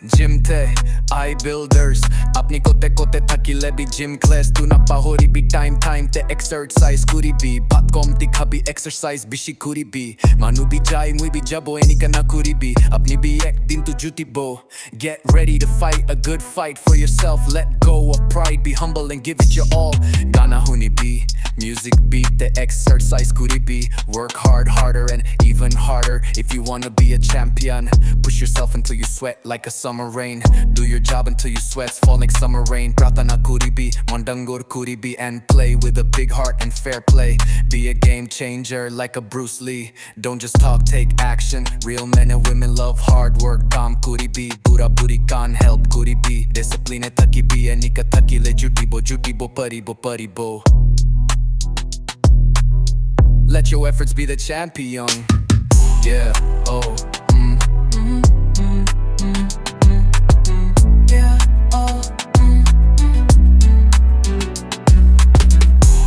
Gym te, I builders Apni kote kote thakile bi gym class Tu na pahori bi time te exercise kuri bi Bat komti khabi exercise bishi kuri bi Manu bi jai mui bi jabo enika na kuri bi Apni bi ek din tu juti bo Get ready to fight a good fight for yourself Let go of pride, be humble and give it your all Gana huni bi, music beat the exercise kuri bi Work hard, harder and even harder If you wanna be a champion Push yourself until you sweat like a summer rain Do your job until you sweat's fall like summer rain Pratana kuribi, mondangur kuribi And play with a big heart and fair play Be a game changer like a Bruce Lee Don't just talk, take action Real men and women love hard work Kam kuribi, bura buri can't help kuribi Discipline thakibi, enika thakile jutibo paribo Let your efforts be the champion Yeah, oh Yeah, oh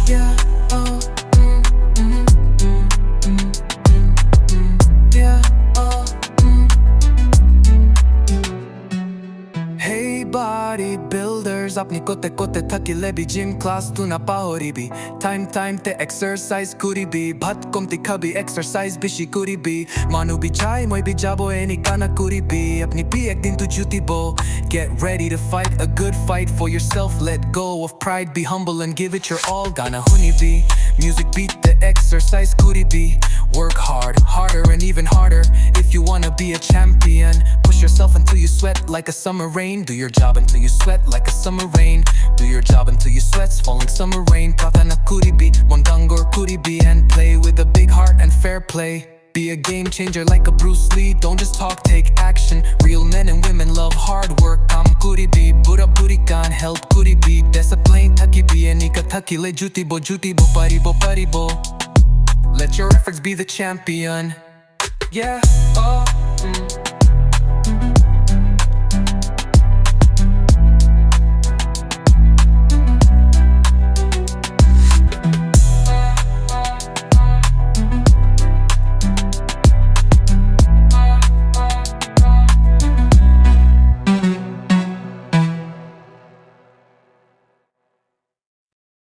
Yeah, oh Yeah, oh Hey bodybuilders apni kote kote thakile bi gym class tu na pahori bi Time te exercise kuri bi Bhat komti khabi exercise bishi kuri bi Manu bi chai moi bi jabo enika na kuri bi Apni bi ek din tu juti bo Get ready to fight a good fight for yourself Let go of pride, be humble and give it your all Gana huni bi, music beat the exercise kuri bi Work hard, harder and even harder If you wanna be a champion Push yourself until you sweat like a summer rain Do your job until you sweat like a summer rain Do your job until you sweat's falling summer rain Pratana kuribi, mondangur kuribi And play with a big heart and fair play Be a game changer like a Bruce Lee Don't just talk, take action Real men and women love hard work Kam kuribi, bura buri can't help kuribi Discipline thakibi, enika thakile jutibo paribo Let your efforts be the champion Yeah, oh